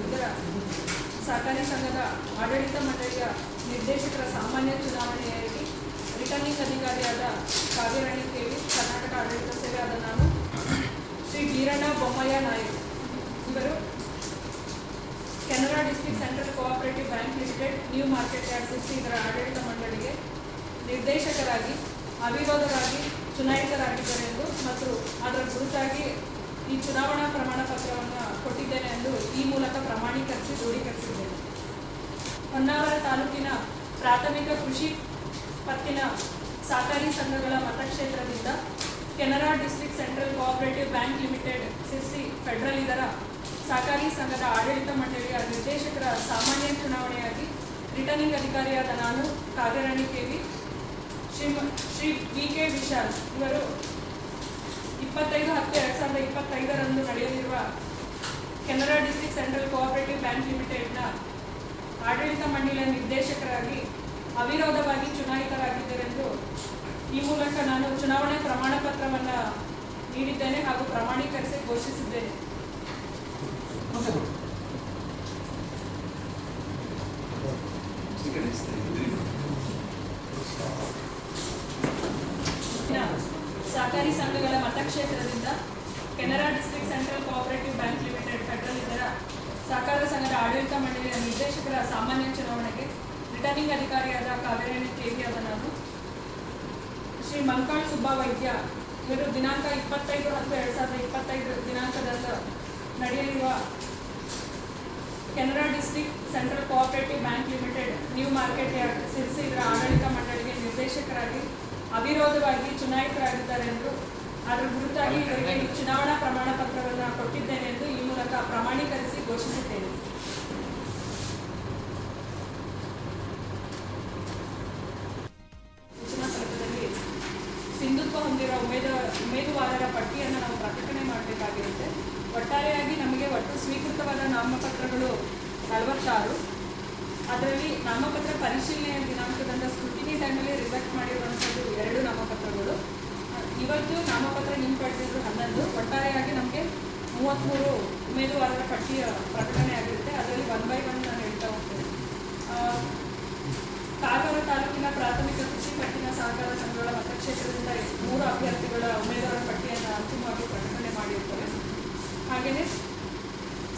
ಇದರ ಸಹಕಾರಿ ಸಂಘದ ಆಡಳಿತ ಮಂಡಳಿಯ ನಿರ್ದೇಶಕರ ಸಾಮಾನ್ಯ ಚುನಾವಣೆಯಾಗಿ ರಿಟರ್ನಿಂಗ್ ಅಧಿಕಾರಿಯಾದ ಕಾವೇರಾಣಿ ಕೇವಿ, ಕರ್ನಾಟಕ ಆಡಳಿತ ಸೇವೆ ಆದ ನಾನು, ಶ್ರೀ ವೀರಣ್ಣ ಬೊಮ್ಮಯ್ಯ ನಾಯಕ್ ಇವರು Canara district central cooperative bank limited, new market yard Sirsi ಇದರ ಆಡಳಿತ ಮಂಡಳಿಗೆ ನಿರ್ದೇಶಕರಾಗಿ ಅವಿರೋಧವಾಗಿ ಚುನಾಯಿತರಾಗಿದ್ದಾರೆ ಎಂದು ಮತ್ತು ಅದರ ಕುರಿತಾಗಿ ಈ ಚುನಾವಣಾ ಪ್ರಮಾಣ ಪತ್ರವನ್ನು ಕೊಟ್ಟಿದ್ದೇನೆ ಎಂದು ಈ ಮೂಲಕ ಪ್ರಮಾಣೀಕರಿಸಿ ದೃಢೀಕರಿಸಿದ್ದೇನೆ. ಹೊನ್ನಾವರ ತಾಲೂಕಿನ ಪ್ರಾಥಮಿಕ ಕೃಷಿ ಪತ್ತಿನ ಸಹಕಾರಿ ಸಂಘಗಳ ಮತಕ್ಷೇತ್ರದಿಂದ Canara district central cooperative bank limited Sirsi federal ಇದರ ಸಹಕಾರಿ ಸಂಘದ ಆಡಳಿತ ಮಂಡಳಿಯ ನಿರ್ದೇಶಕರ ಸಾಮಾನ್ಯ ಚುನಾವಣೆಯಾಗಿ ರಿಟರ್ನಿಂಗ್ ಅಧಿಕಾರಿಯಾದ ನಾನು, ಕಾವೇರಾಣಿ ಕೇವಿ, ಶ್ರೀ ವಿ ಕೆ ವಿಶಾಲ್ ಇವರು 25/10/2025 ನಡೆಯಲಿರುವ Canara district central cooperative bank ಲಿಮಿಟೆಡ್ನ ಆಡಳಿತ ಮಂಡಳಿಯ ನಿರ್ದೇಶಕರಾಗಿ ಅವಿರೋಧವಾಗಿ ಚುನಾಯಿತರಾಗಿದ್ದರೆಂದು ಈ ಮೂಲಕ ನಾನು ಚುನಾವಣೆ ಪ್ರಮಾಣ ಪತ್ರವನ್ನು ನೀಡಿದ್ದೇನೆ ಹಾಗೂ ಪ್ರಮಾಣೀಕರಿಸಿ ಘೋಷಿಸಿದ್ದೇನೆ. ಸಹಕಾರಿ ಸಂಘಗಳ ಮತಕ್ಷೇತ್ರದಿಂದ Canara district central cooperative bank limited federal ಇದರ ಸಹಕಾರ ಸಂಘದ ಆಡಳಿತ ಮಂಡಳಿಯ ನಿರ್ದೇಶಕರ ಸಾಮಾನ್ಯ ಚುನಾವಣೆಗೆ ರಿಟರ್ನಿಂಗ್ ಅಧಿಕಾರಿಯಾದ ಕಾವೇರಾಣಿ ಕೇವಿ ಆದ ನಾನು, ಶ್ರೀ ಮಂಕಾಳ್ ಸುಬ್ಬ ವೈದ್ಯ ಇವರು ದಿನಾಂಕ 25/10/2025 ದಿನಾಂಕದಂದು ನಡೆಯಲಿರುವ Canara district central cooperative bank limited, new market yard Sirsi ಇದರ ಆಡಳಿತ ಮಂಡಳಿಗೆ ನಿರ್ದೇಶಕರಾಗಿ ಅವಿರೋಧವಾಗಿ ಚುನಾಯಿತರಾಗಿದ್ದಾರೆ ಎಂದು ಅದರ ಕುರಿತಾಗಿ ಇವರಿಗೆ ಚುನಾವಣಾ ಪ್ರಮಾಣ ಪತ್ರವನ್ನು ಕೊಟ್ಟಿದ್ದೇನೆ ಎಂದು ಈ ಮೂಲಕ ಪ್ರಮಾಣೀಕರಿಸಿ ಘೋಷಿಸಿದ್ದೇನೆ. ಸೂಚನಾ ಫಲಕದಲ್ಲಿ ಸಿಂಧುತ್ವ ಹೊಂದಿರುವ ಉಮೇದುವಾರರ ಪಟ್ಟಿಯನ್ನು ನಾವು ಪ್ರಕಟಣೆ ಮಾಡಬೇಕಾಗಿರುತ್ತೆ. ಒಟ್ಟಾರೆಯಾಗಿ ನಮಗೆ ಒಟ್ಟು ಸ್ವೀಕೃತವಾದ ನಾಮಪತ್ರಗಳು 46. ಅದರಲ್ಲಿ ನಾಮಪತ್ರ ಪರಿಶೀಲನೆಯ ದಿನಾಂಕದಿಂದ ಸ್ಕ್ರೂಟಿನಿ ಟೈಮಲ್ಲಿ ರಿಜೆಕ್ಟ್ ಮಾಡಿರುವಂಥದ್ದು 2 ನಾಮಪತ್ರಗಳು. ಇವತ್ತು ನಾಮಪತ್ರ ಹಿಂಪಡೆದಿದ್ದು 11. ಒಟ್ಟಾರೆಯಾಗಿ ನಮಗೆ 33 ಉಮೇದುವಾರರ ಪಟ್ಟಿಯ ಪ್ರಕಟಣೆ ಆಗಿರುತ್ತೆ. ಅದರಲ್ಲಿ 1 by 1 ನಾನು ಹೇಳ್ತಾ ಹೋಗ್ತೇನೆ. ಕಾರವಾರ ತಾಲೂಕಿನ ಪ್ರಾಥಮಿಕ ಕೃಷಿ ಪತ್ತಿನ ಸಹಕಾರ ಸಂಘಗಳ ಮತಕ್ಷೇತ್ರದಿಂದ 3 ಅಭ್ಯರ್ಥಿಗಳ ಉಮೇದುವಾರರ ಪಟ್ಟಿಯನ್ನು ಅಂತಿಮವಾಗಿ ಪ್ರಕಟಣೆ ಮಾಡಿರುತ್ತವೆ. ಹಾಗೆಯೇ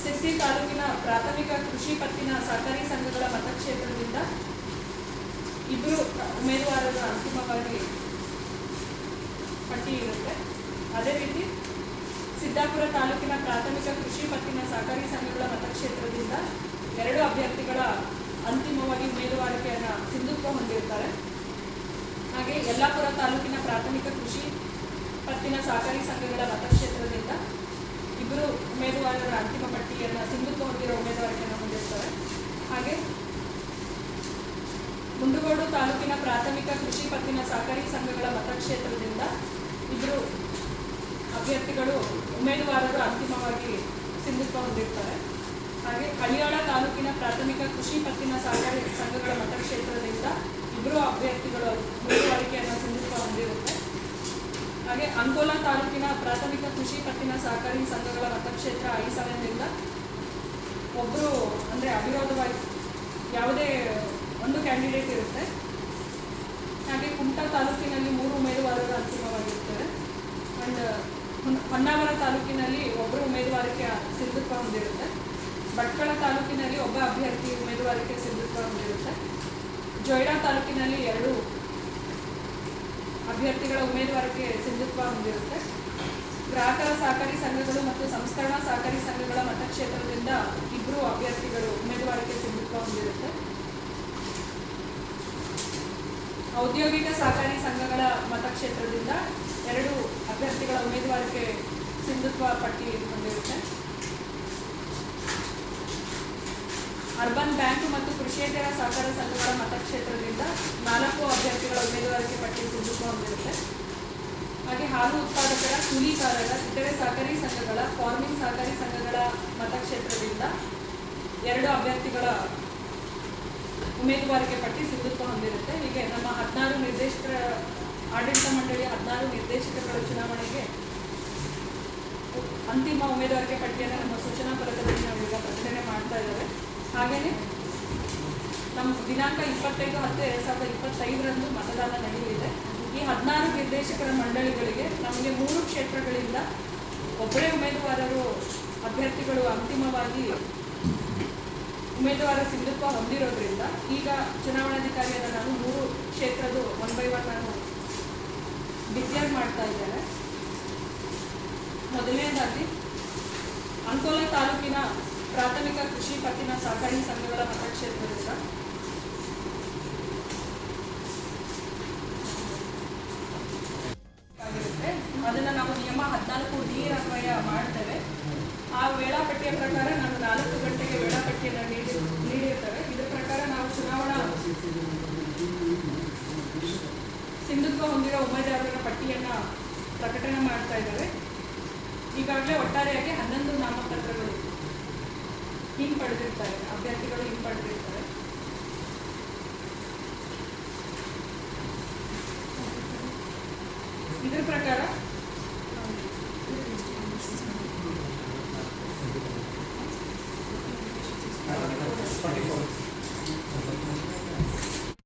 ಸಿರ್ಸಿ ತಾಲೂಕಿನ ಪ್ರಾಥಮಿಕ ಕೃಷಿ ಪತ್ತಿನ ಸಹಕಾರಿ ಸಂಘಗಳ ಮತಕ್ಷೇತ್ರದಿಂದ 2 ಉಮೇದುವಾರರ ಅಂತಿಮವಾಗಿ ಪಟ್ಟಿ ಇರುತ್ತೆ. ಅದೇ ರೀತಿ ಸಿದ್ದಾಪುರ ತಾಲೂಕಿನ ಪ್ರಾಥಮಿಕ ಕೃಷಿ ಪತ್ತಿನ ಸಹಕಾರಿ ಸಂಘಗಳ ಮತಕ್ಷೇತ್ರದಿಂದ 2 ಅಭ್ಯರ್ಥಿಗಳ ಅಂತಿಮವಾಗಿ ಉಮೇದುವಾರಿಕೆಯನ್ನು ಸಿಂಧುತ್ವ ಹೊಂದಿರ್ತಾರೆ. ಹಾಗೆ ಯಲ್ಲಾಪುರ ತಾಲೂಕಿನ ಪ್ರಾಥಮಿಕ ಕೃಷಿ ಪತ್ತಿನ ಸಹಕಾರಿ ಸಂಘಗಳ ಮತಕ್ಷೇತ್ರದಿಂದ 2 ಉಮೇದುವಾರರ ಅಂತಿಮ ಪಟ್ಟಿಯನ್ನು ಸಿಂಧುತ್ವ ಹೊಂದಿರುವ ಉಮೇದುವಾರಿಕೆಯನ್ನು ಹೊಂದಿರ್ತಾರೆ. ಹಾಗೆ ಮುಂಡಗೋಡು ತಾಲೂಕಿನ ಪ್ರಾಥಮಿಕ ಕೃಷಿ ಪತ್ತಿನ ಸಹಕಾರಿ ಸಂಘಗಳ ಮತಕ್ಷೇತ್ರದಿಂದ 2 ಅಭ್ಯರ್ಥಿಗಳು ಉಮೇದುವಾರರು ಅಂತಿಮವಾಗಿ ಸಿಂಧುತ್ವ ಹೊಂದಿರ್ತಾರೆ. ಹಾಗೆ ಹಳಿಯಾಳ ತಾಲೂಕಿನ ಪ್ರಾಥಮಿಕ ಕೃಷಿ ಪತ್ತಿನ ಸಹಕಾರಿ ಸಂಘಗಳ ಮತಕ್ಷೇತ್ರದಿಂದ 2 ಅಭ್ಯರ್ಥಿಗಳು ಉಮೇದುವಾರಿಕೆಯನ್ನು ಸಿಂಧುತ್ವ ಹೊಂದಿರುತ್ತೆ. ಹಾಗೆ ಅಂಕೋಲಾ ತಾಲೂಕಿನ ಪ್ರಾಥಮಿಕ ಕೃಷಿ ಪತ್ತಿನ ಸಹಕಾರಿ ಸಂಘಗಳ ಮತಕ್ಷೇತ್ರ 57ರಿಂದ ಒಬ್ಬರು ಅಂದರೆ ಅವಿರೋಧವಾಗಿ ಯಾವುದೇ ಒಂದು ಕ್ಯಾಂಡಿಡೇಟ್ ಇರುತ್ತೆ. ಹಾಗೆ ಕುಮಟಾ ತಾಲೂಕಿನಲ್ಲಿ 3 ಉಮೇದುವಾರರು ಅಂತಿಮವಾಗಿರ್ತಾರೆ. ಆ್ಯಂಡ್ ಹೊನ್ನಾವರ ತಾಲೂಕಿನಲ್ಲಿ ಒಬ್ಬರು ಉಮೇದುವಾರಿಕೆ ಸಿಂಧುತ್ವ ಹೊಂದಿರುತ್ತೆ. ಭಟ್ಕಳ ತಾಲೂಕಿನಲ್ಲಿ ಒಬ್ಬ ಅಭ್ಯರ್ಥಿ ಉಮೇದುವಾರಿಕೆ ಸಿಂಧುತ್ವ ಹೊಂದಿರುತ್ತೆ. ಜೊಯ್ಡಾ ತಾಲೂಕಿನಲ್ಲಿ 2 ಅಭ್ಯರ್ಥಿಗಳ ಉಮೇದುವಾರಿಕೆ ಸಿಂಧುತ್ವ ಹೊಂದಿರುತ್ತೆ. ಗ್ರಾಹಕರ ಸಹಕಾರಿ ಸಂಘಗಳು ಮತ್ತು ಸಂಸ್ಕರಣಾ ಸಹಕಾರಿ ಸಂಘಗಳ ಮತಕ್ಷೇತ್ರದಿಂದ 2 ಅಭ್ಯರ್ಥಿಗಳು ಉಮೇದುವಾರಿಕೆ ಸಿಂಧುತ್ವ ಹೊಂದಿರುತ್ತೆ. ಔದ್ಯೋಗಿಕ ಸಹಕಾರಿ ಸಂಘಗಳ ಮತಕ್ಷೇತ್ರದಿಂದ 2 ಅಭ್ಯರ್ಥಿಗಳ ಉಮೇದುವಾರಿಕೆ ಸಿಂಧುತ್ವ ಪಟ್ಟಿ ಹೊಂದಿರುತ್ತೆ. ಅರ್ಬನ್ ಬ್ಯಾಂಕ್ ಮತ್ತು ಕೃಷಿಯೇತರ ಸಹಕಾರ ಸಂಘಗಳ ಮತಕ್ಷೇತ್ರದಿಂದ 4 ಅಭ್ಯರ್ಥಿಗಳ ಉಮೇದುವಾರಿಕೆ ಪಟ್ಟಿ ಸಿಂಧುತ್ವ ಹೊಂದಿರುತ್ತೆ. ಹಾಗೆ ಹಾಲು ಉತ್ಪಾದಕರ, ಕೂಲಿಕಾರರ, ಇತರೆ ಸಹಕಾರಿ ಸಂಘಗಳ, ಫಾರ್ಮಿಂಗ್ ಸಹಕಾರಿ ಸಂಘಗಳ ಮತಕ್ಷೇತ್ರದಿಂದ 2 ಅಭ್ಯರ್ಥಿಗಳ ಉಮೇದುವಾರಿಕೆ ಪಟ್ಟಿ ಸಿಂಧುತ್ವ ಹೊಂದಿರುತ್ತೆ. ಹೀಗೆ ನಮ್ಮ 16 ನಿರ್ದೇಶಕರ ಆಡಳಿತ ಮಂಡಳಿಯ 16 ನಿರ್ದೇಶಕರುಗಳ ಚುನಾವಣೆಗೆ ಅಂತಿಮ ಉಮೇದುವಾರಿಕೆ ಪಟ್ಟಿಯನ್ನು ನಮ್ಮ ಸೂಚನಾ ಫಲಕದಲ್ಲಿ ನಾವೀಗ ಪ್ರಕಟಣೆ ಮಾಡ್ತಾ ಇದ್ದೇವೆ. ಹಾಗೆಯೇ ನಮ್ಮ ದಿನಾಂಕ 25/10/2025 ಮತದಾನ ನಡೆಯಲಿದೆ. ಈ 16 ನಿರ್ದೇಶಕರ ಮಂಡಳಿಗಳಿಗೆ ನಮಗೆ 3 ಕ್ಷೇತ್ರಗಳಿಂದ ಒಬ್ಬರೇ ಉಮೇದುವಾರರು ಅಭ್ಯರ್ಥಿಗಳು ಅಂತಿಮವಾಗಿ ಉಮೇದುವಾರ ಸಿಂಧುತ್ವ ಹೊಂದಿರೋದ್ರಿಂದ ಈಗ ಚುನಾವಣಾಧಿಕಾರಿಯನ್ನು ನಾನು 3 ಕ್ಷೇತ್ರದ್ದು 1 by 1 ನಾನು ಡಿಕ್ಲೇರ್ ಮಾಡ್ತಾ ಇದ್ದೇನೆ. ಮೊದಲನೇದಾಗಿ ಅಂಕೋಲ ತಾಲೂಕಿನ ಪ್ರಾಥಮಿಕ ಕೃಷಿ ಪತ್ತಿನ ಸಹಕಾರಿ ಸಂಘಗಳ ಮತಕ್ಷೇತ್ರದಿಂದ ಆಗಿರುತ್ತೆ. ಅದನ್ನು ನಾವು ನಿಯಮ 14D ಅನ್ವಯ ಮಾಡ್ತೇವೆ. ಆ ವೇಳಾಪಟ್ಟಿಯ ಪ್ರಕಾರ ನಾನು 4 ಗಂಟೆಗೆ ವೇಳಾಪಟ್ಟಿಯನ್ನು ನೀಡಿರ್ತೇವೆ. ಇದರ ಪ್ರಕಾರ ನಾವು ಚುನಾವಣಾ ಸಿಂಧುತ್ವ ಹೊಂದಿರೋ ಉಮೇದುವಾರರ ಪಟ್ಟಿಯನ್ನು ಪ್ರಕಟಣೆ ಮಾಡ್ತಾ ಇದ್ದೇವೆ. ಈಗಾಗಲೇ ಒಟ್ಟಾರೆಯಾಗಿ 11 ನಾಮಪತ್ರಗಳು ಹಿಂಪಡೆದಿರ್ತಾರೆ, ಅಭ್ಯರ್ಥಿಗಳು ಹಿಂಪಡೆದಿರ್ತಾರೆ. ಇದರ ಪ್ರಕಾರ